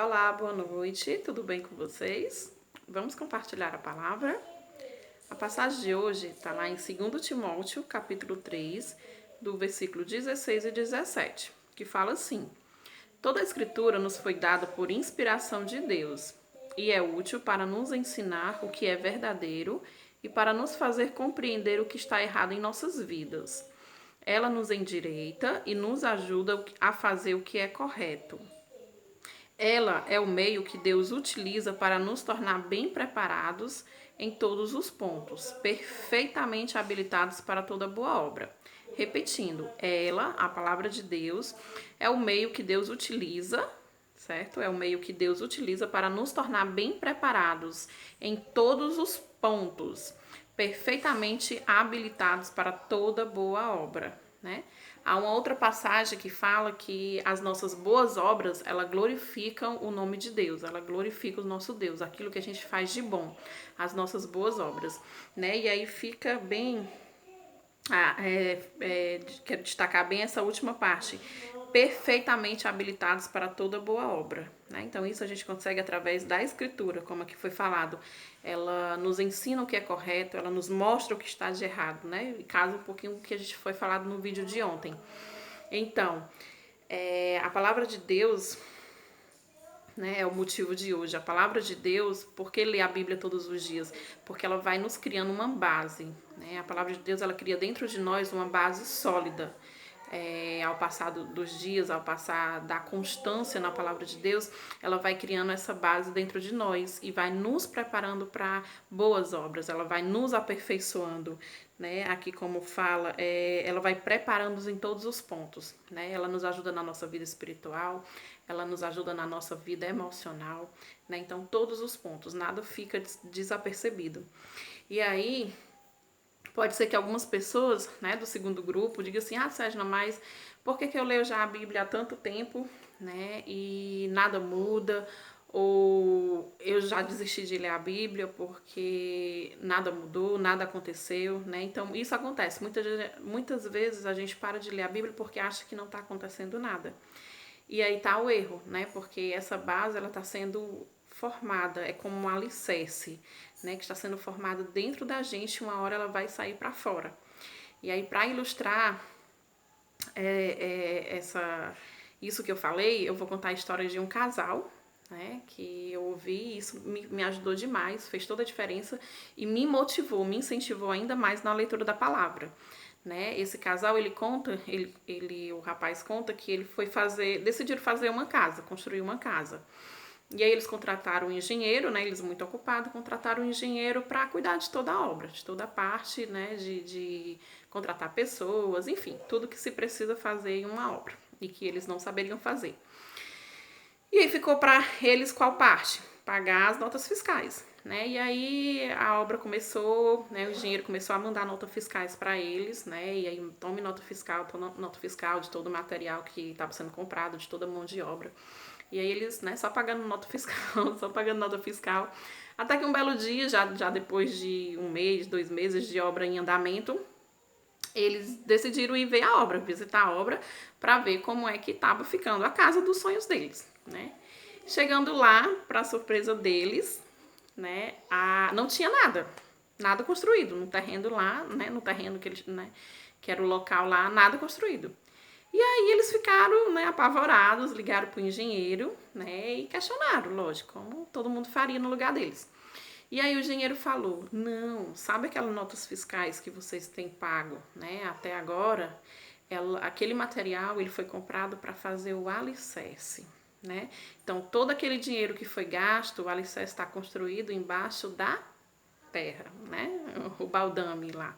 Olá, boa noite, tudo bem com vocês? Vamos compartilhar a palavra? A passagem de hoje está lá em 2 Timóteo, capítulo 3, do versículo 16 e 17, que fala assim: Toda a escritura nos foi dada por inspiração de Deus e é útil para nos ensinar o que é verdadeiro e para nos fazer compreender o que está errado em nossas vidas. Ela nos endireita e nos ajuda a fazer o que é correto. Ela é o meio que Deus utiliza para nos tornar bem preparados em todos os pontos, perfeitamente habilitados para toda boa obra. Repetindo, ela, a palavra de Deus, é o meio que Deus utiliza, certo? É o meio que Deus utiliza para nos tornar bem preparados em todos os pontos, perfeitamente habilitados para toda boa obra, né? Há uma outra passagem que fala que as nossas boas obras, elas glorificam o nome de Deus, ela glorifica o nosso Deus, aquilo que a gente faz de bom, as nossas boas obras, né? E aí fica bem, quero destacar bem essa última parte, perfeitamente habilitados para toda boa obra, né? Então isso a gente consegue através da escritura, como aqui foi falado, ela nos ensina o que é correto, ela nos mostra o que está de errado, né? E casa um pouquinho com o que a gente foi falado no vídeo de ontem. Então, a palavra de Deus, né, é o motivo de hoje. A palavra de Deus, por que ler a Bíblia todos os dias? Porque ela vai nos criando uma base, né? A palavra de Deus, ela cria dentro de nós uma base sólida. Ao passar dos dias, ao passar da constância na palavra de Deus, ela vai criando essa base dentro de nós e vai nos preparando para boas obras, ela vai nos aperfeiçoando, né? Aqui como fala, ela vai preparando-nos em todos os pontos, né? Ela nos ajuda na nossa vida espiritual, ela nos ajuda na nossa vida emocional, né? Então todos os pontos, nada fica desapercebido. E aí pode ser que algumas pessoas, né, do segundo grupo digam assim: Sérgio, mas por que eu leio já a Bíblia há tanto tempo, né, e nada muda? Ou eu já desisti de ler a Bíblia porque nada mudou, nada aconteceu, né? Então isso acontece. Muitas vezes a gente para de ler a Bíblia porque acha que não está acontecendo nada. E aí tá o erro, né? Porque essa base, ela tá sendo formada, é como um alicerce, né? Que está sendo formada dentro da gente, uma hora ela vai sair para fora. E aí, para ilustrar isso que eu falei, eu vou contar a história de um casal, né? Que eu ouvi, isso me ajudou demais, fez toda a diferença e me motivou, me incentivou ainda mais na leitura da palavra. Né? Esse casal, o rapaz conta que ele decidiram fazer uma casa, construir uma casa. E aí eles contrataram um engenheiro, né? Eles muito ocupados, contrataram um engenheiro para cuidar de toda a obra, de toda a parte, né? De contratar pessoas, enfim, tudo que se precisa fazer em uma obra e que eles não saberiam fazer. E aí ficou para eles qual parte? Pagar as notas fiscais, né? E aí a obra começou, né? O engenheiro começou a mandar notas fiscais para eles, né? E aí tome nota fiscal de todo o material que estava sendo comprado, de toda a mão de obra. E aí eles, né, só pagando nota fiscal, só pagando nota fiscal. Até que um belo dia, já depois de 1 mês, 2 meses de obra em andamento, eles decidiram ir ver a obra, visitar a obra, para ver como é que estava ficando a casa dos sonhos deles, né? Chegando lá, para surpresa deles, né, não tinha nada construído no terreno lá, né, no terreno que eles, né, que era o local lá, nada construído. E aí eles ficaram, né, apavorados, ligaram para o engenheiro, né, e questionaram, lógico, como todo mundo faria no lugar deles. E aí o engenheiro falou: não, sabe aquelas notas fiscais que vocês têm pago, né, até agora? Aquele material ele foi comprado para fazer o alicerce, né? Então todo aquele dinheiro que foi gasto, o alicerce está construído embaixo da terra, né? O baldrame lá.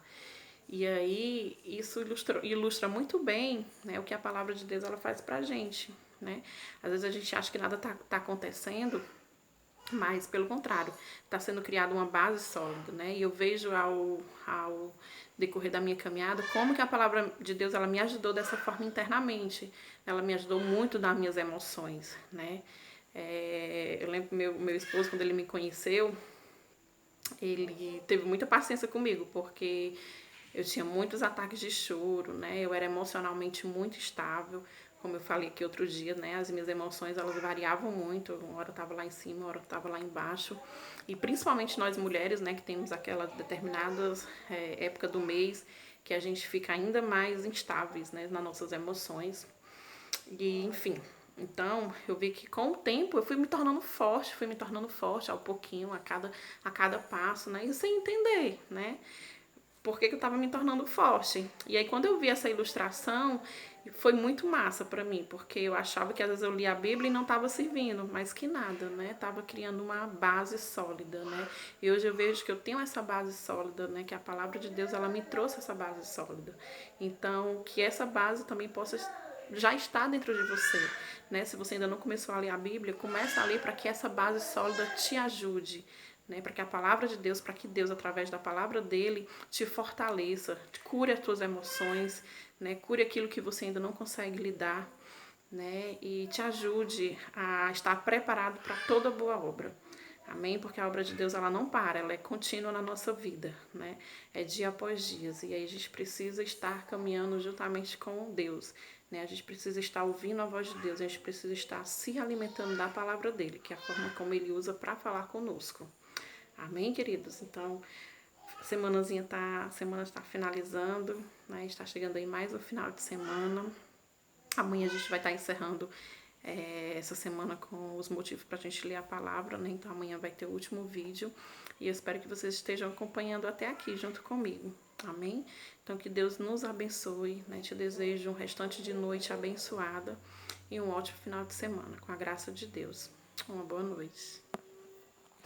E aí isso ilustra muito bem, né, o que a palavra de Deus ela faz pra gente, né? Às vezes a gente acha que nada tá acontecendo, mas pelo contrário, está sendo criada uma base sólida, né? E eu vejo ao decorrer da minha caminhada como que a palavra de Deus ela me ajudou dessa forma internamente. Ela me ajudou muito nas minhas emoções, né? Eu lembro meu esposo, quando ele me conheceu, ele teve muita paciência comigo, porque eu tinha muitos ataques de choro, né? Eu era emocionalmente muito estável, Como eu falei aqui outro dia, né, as minhas emoções, elas variavam muito. Uma hora eu tava lá em cima, uma hora eu tava lá embaixo. E principalmente nós mulheres, né, que temos aquelas determinadas época do mês que a gente fica ainda mais instáveis, né, nas nossas emoções. E, enfim, então eu vi que com o tempo eu fui me tornando forte ao pouquinho, a cada passo, né, e sem entender, né, por que eu estava me tornando forte. E aí quando eu vi essa ilustração, foi muito massa para mim, porque eu achava que às vezes eu lia a Bíblia e não estava servindo, mas que nada, né? Tava criando uma base sólida, né? E hoje eu vejo que eu tenho essa base sólida, né? Que a palavra de Deus, ela me trouxe essa base sólida. Então, que essa base também possa já estar dentro de você, né? Se você ainda não começou a ler a Bíblia, começa a ler para que essa base sólida te ajude, né, para que a palavra de Deus, para que Deus, através da palavra dele, te fortaleça, cure as tuas emoções, né, cure aquilo que você ainda não consegue lidar, né, e te ajude a estar preparado para toda boa obra. Amém? Porque a obra de Deus, ela não para, ela é contínua na nossa vida, né? É dia após dia. E aí a gente precisa estar caminhando juntamente com Deus, né? A gente precisa estar ouvindo a voz de Deus, a gente precisa estar se alimentando da palavra dele, que é a forma como ele usa para falar conosco. Amém, queridos? Então, a semana está finalizando, né? Está chegando aí mais um final de semana. Amanhã a gente vai estar encerrando essa semana com os motivos para a gente ler a palavra, né? Então amanhã vai ter o último vídeo e eu espero que vocês estejam acompanhando até aqui junto comigo. Amém? Então que Deus nos abençoe, né? Te desejo um restante de noite abençoada e um ótimo final de semana, com a graça de Deus. Uma boa noite.